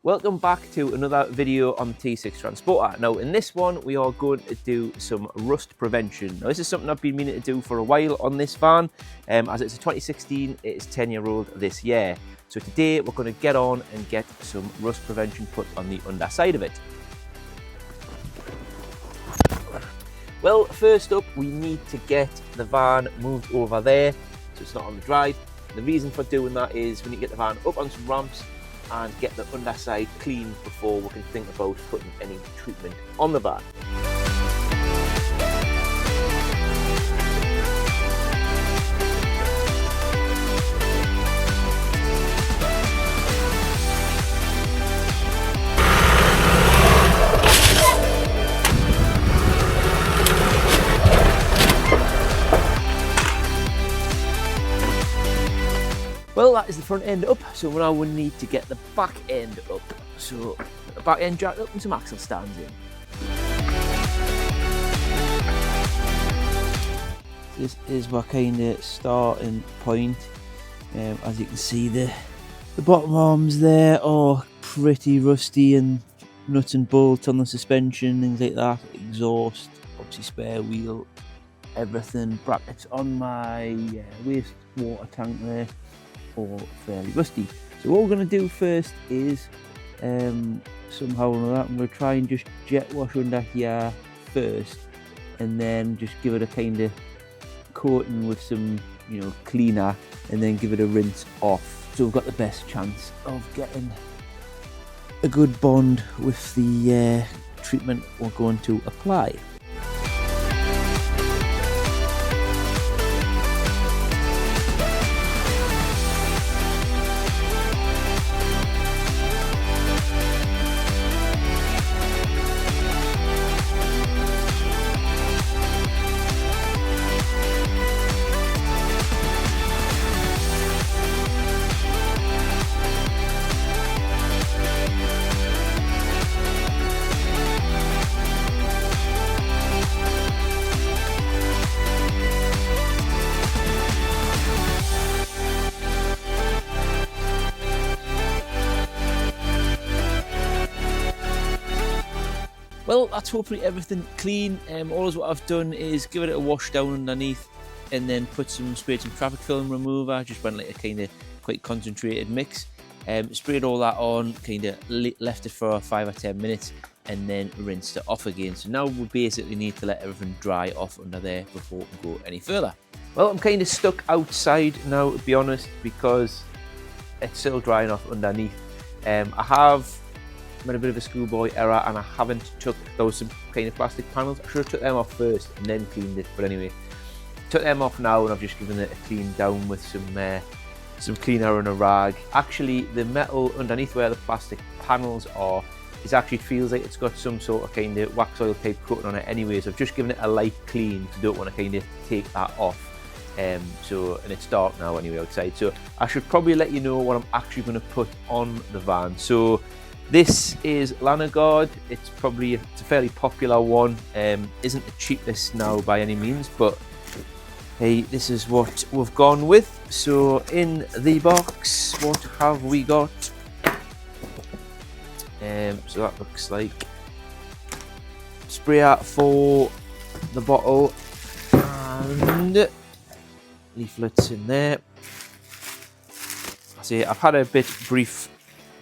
Welcome back to another video on the T6 Transporter. Now in this one we are going to do some rust prevention. Now this is something I've been meaning to do for a while on this van, as it's a 2016, it is 10-year-old this year. So today we're going to get on and get some rust prevention put on the underside of it. Well, first up we need to get the van moved over there so it's not on the drive. The reason for doing that is we need to get the van up on some ramps and get the underside clean before we can think about putting any treatment on the van. Well, that is the front end up, so now we need to get the back end up. So, the back end jacked up and some axle stands in. This is my kind of starting point. As you can see, the bottom arms there are pretty rusty and nuts and bolts on the suspension, things like that. Exhaust, obviously spare wheel, everything. Brackets on my wastewater tank there. Fairly rusty. So what we're going to do first is somehow or another I'm going to try and just jet wash under here first and then just give it a kind of coating with some cleaner and then give it a rinse off, so we've got the best chance of getting a good bond with the treatment we're going to apply. Well, that's hopefully everything clean. All what I've done is give it a wash down underneath and then sprayed some traffic film remover, just went like a kind of quite concentrated mix. Sprayed all that on, kind of left it for 5 or 10 minutes and then rinsed it off again. So now we basically need to let everything dry off under there before we go any further. Well, I'm kind of stuck outside now, to be honest, because it's still drying off underneath. I have made a bit of a schoolboy error and I haven't took those kind of plastic panels. I should have took them off first and then cleaned it, but anyway, took them off now and I've just given it a clean down with some cleaner and a rag. Actually, the metal underneath where the plastic panels are is actually, it feels like it's got some sort of kind of wax oil type coating on it anyway, so I've just given it a light clean because I don't want to kind of take that off. And it's dark now anyway outside, so I should probably let you know what I'm actually going to put on the van. So this is Lanoguard. It's a fairly popular one. Isn't the cheapest now by any means, but hey, this is what we've gone with. So in the box, what have we got? So that looks like sprayer for the bottle and leaflets in there. I see I've had a brief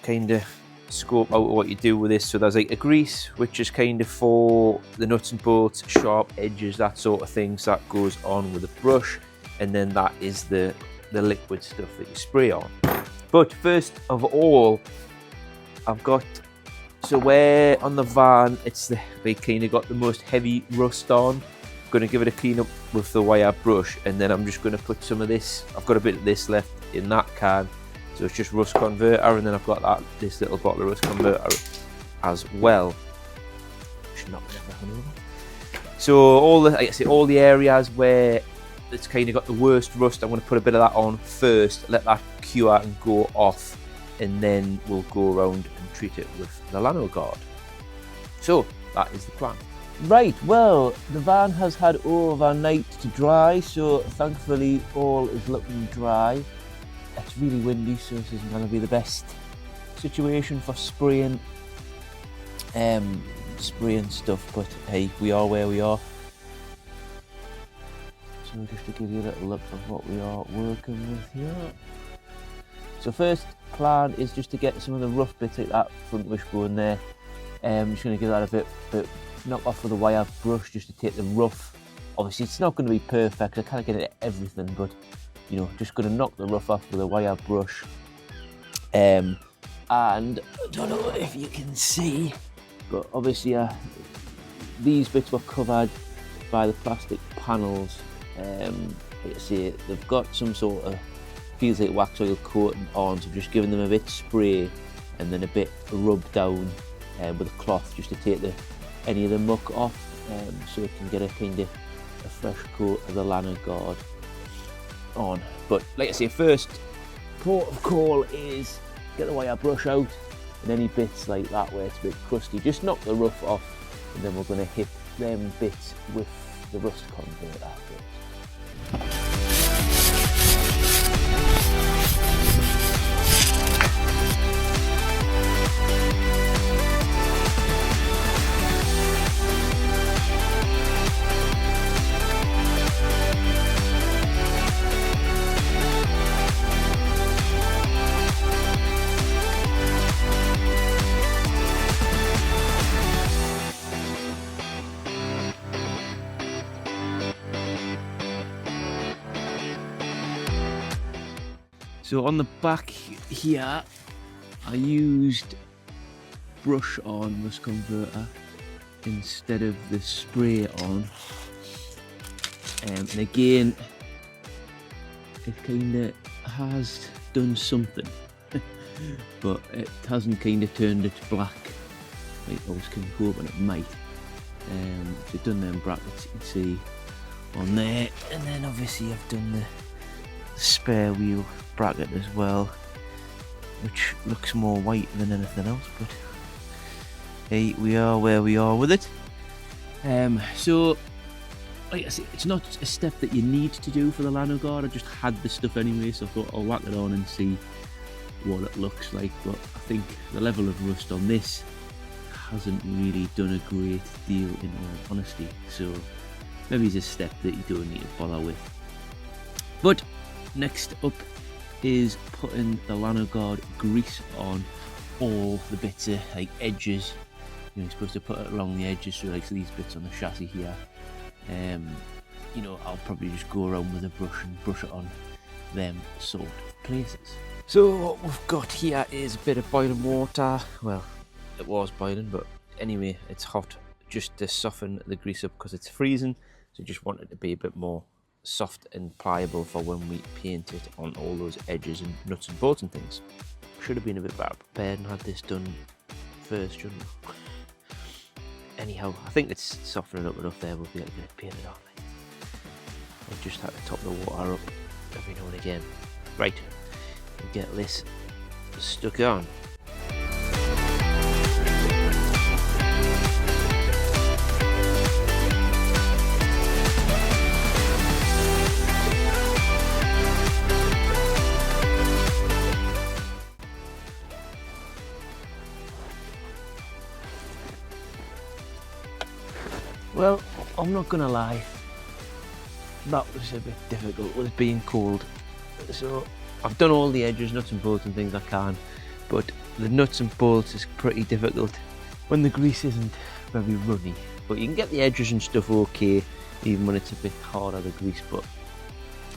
kind of scope out of what you do with this. So there's like a grease, which is kind of for the nuts and bolts, sharp edges, that sort of thing, so that goes on with a brush, and then that is the liquid stuff that you spray on. But first of all, I've got, so where on the van they kind of got the most heavy rust on, I'm going to give it a clean up with the wire brush, and then I'm just going to put some of this, I've got a bit of this left in that can. So it's just rust converter, and then I've got this little bottle of rust converter as well. Should not be everything over. So all the areas where it's kind of got the worst rust, I'm going to put a bit of that on first, let that cure and go off, and then we'll go around and treat it with the Lanoguard. So that is the plan. Right, well, the van has had overnight to dry, so thankfully all is looking dry. It's really windy, so this isn't going to be the best situation for spraying stuff, but hey, we are where we are. So just to give you a little look of what we are working with here. So first plan is just to get some of the rough bits like that front wishbone there. I'm just going to give that a bit knock off with a wire brush just to take the rough. Obviously it's not going to be perfect, I can't get it everything, but you know, just going to knock the rough off with a wire brush. And I don't know if you can see, but obviously these bits were covered by the plastic panels. Like I say, they've got some sort of, feels like wax oil coating on, so just giving them a bit spray and then a bit rub down with a cloth just to take any of the muck off, so it can get a kind of a fresh coat of the Lanoguard on. But like I say, first port of call is get the wire brush out, and any bits like that where it's a bit crusty, just knock the rough off, and then we're going to hit them bits with the rust converter afterwards. So on the back here, I used brush on rust converter instead of the spray on. And again, it kind of has done something, but it hasn't kind of turned it black like I was kind of hoping it might. So I've done them brackets, you can see on there, and then obviously I've done the spare wheel bracket as well, which looks more white than anything else, but hey, we are where we are with it. So like I say, it's not a step that you need to do for the Lanoguard. I just had the stuff anyway, so I thought I'll whack it on and see what it looks like. But I think the level of rust on this hasn't really done a great deal, in all honesty, so maybe it's a step that you don't need to bother with. But next up is putting the Lanoguard grease on all the bits of like edges. You know, you're supposed to put it along the edges, so like these bits on the chassis here. You know, I'll probably just go around with a brush and brush it on them sort of places. So what we've got here is a bit of boiling water. Well, it was boiling, but anyway, it's hot just to soften the grease up because it's freezing. So just want it to be a bit more soft and pliable for when we paint it on all those edges and nuts and bolts and things. Should have been a bit better prepared and had this done first, shouldn't I? Anyhow, I think it's softening up enough there, we'll be able to paint it on. I'll just have to top the water up every now and again. Right, we'll get this stuck on. Well, I'm not gonna lie, that was a bit difficult with it being cold. So I've done all the edges, nuts and bolts and things I can, but the nuts and bolts is pretty difficult when the grease isn't very runny. But you can get the edges and stuff okay, even when it's a bit harder, the grease. But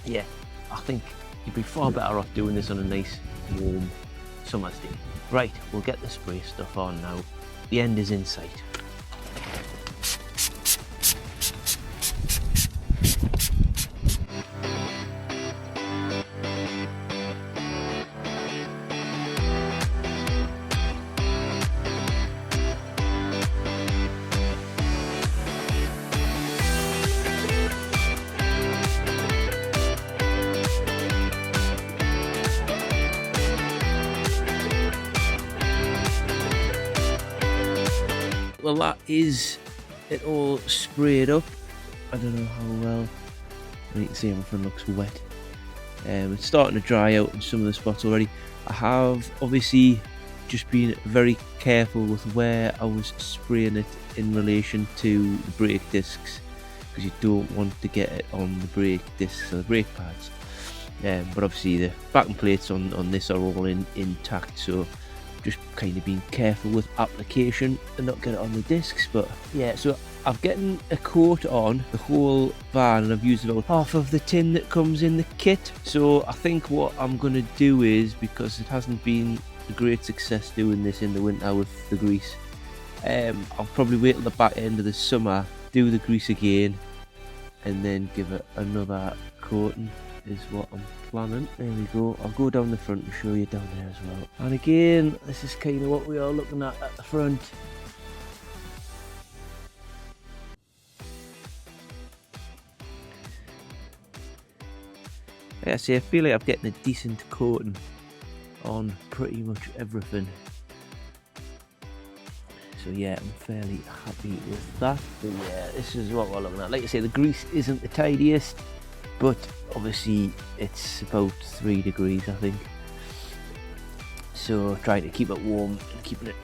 yeah, I think you'd be far better off doing this on a nice warm summer's day. Right, we'll get the spray stuff on now. The end is in sight. Well, that is it all sprayed up. I don't know how well. You can see everything looks wet. It's starting to dry out in some of the spots already. I have obviously just been very careful with where I was spraying it in relation to the brake discs, because you don't want to get it on the brake discs or the brake pads. But obviously the backing plates on this are all intact, so just kind of being careful with application and not get it on the discs. But yeah, so I've gotten a coat on the whole van, and I've used about half of the tin that comes in the kit. So I think what I'm going to do is, because it hasn't been a great success doing this in the winter with the grease, I'll probably wait till the back end of the summer, do the grease again, and then give it another coating is what I'm planning. There we go. I'll go down the front and show you down there as well. And again, this is kind of what we are looking at the front. Like I say, I feel like I'm getting a decent coating on pretty much everything. So yeah, I'm fairly happy with that. But yeah, this is what we're looking at. Like I say, the grease isn't the tidiest, but obviously it's about 3 degrees, I think. So trying to keep it warm and keeping it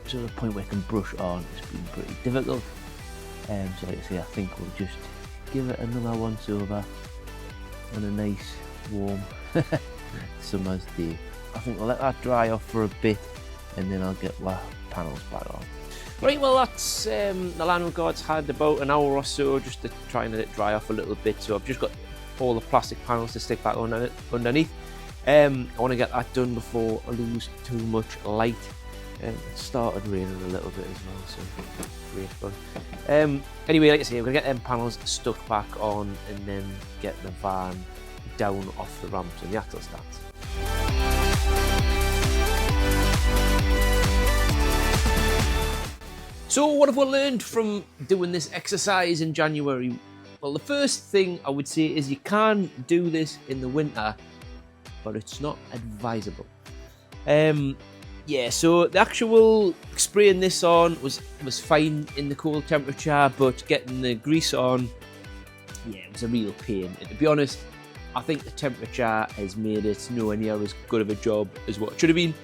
to the point where I can brush on has been pretty difficult. So like I say, I think we'll just give it another once over on a nice warm summer's day. I think we'll let that dry off for a bit, and then I'll get my panels back on. Right, well that's the Lanoguard's had about an hour or so just to try and let it dry off a little bit. So I've just got all the plastic panels to stick back on underneath. I want to get that done before I lose too much light. It started raining a little bit as well, so great fun. Anyway, like I say, we're going to get them panels stuck back on and then get the van down off the ramps and the axle stands. So what have we learned from doing this exercise in January? Well, the first thing I would say is you can do this in the winter, but it's not advisable. Yeah, so the actual spraying this on was fine in the cold temperature, but getting the grease on, yeah, it was a real pain. And to be honest, I think the temperature has made it nowhere near as good of a job as what it should have been.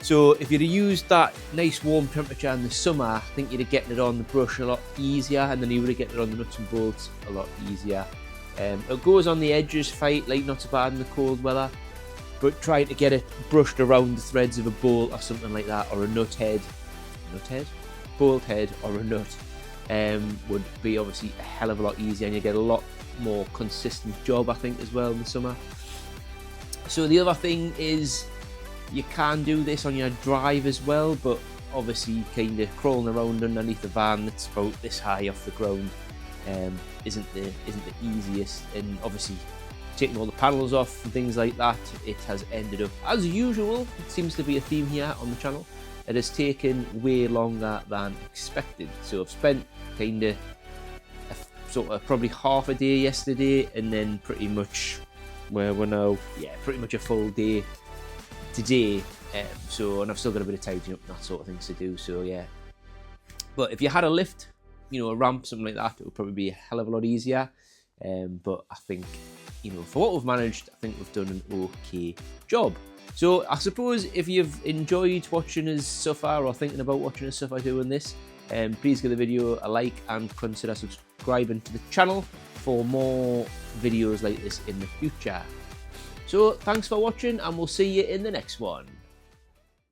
So if you'd have used that nice warm temperature in the summer, I think you'd have gotten it on the brush a lot easier, and then you would have gotten it on the nuts and bolts a lot easier. It goes on the edges fine, like not so bad in the cold weather, but trying to get it brushed around the threads of a bolt or something like that, or a bolt head or a nut, would be obviously a hell of a lot easier, and you get a lot more consistent job, I think, as well in the summer. So the other thing is, you can do this on your drive as well, but obviously kind of crawling around underneath the van that's about this high off the ground isn't the easiest. And obviously taking all the panels off and things like that, it has ended up, as usual, it seems to be a theme here on the channel, it has taken way longer than expected. So I've spent kind of sort of probably half a day yesterday, and then pretty much where we're now, yeah, pretty much a full day today. So, and I've still got a bit of tidying up and that sort of things to do. So yeah, but if you had a lift, you know, a ramp, something like that, it would probably be a hell of a lot easier. But I think, you know, for what we've managed, I think we've done an okay job. So I suppose if you've enjoyed watching us so far, or thinking about watching us so far doing this, please give the video a like and consider subscribing to the channel for more videos like this in the future. So thanks for watching, and we'll see you in the next one.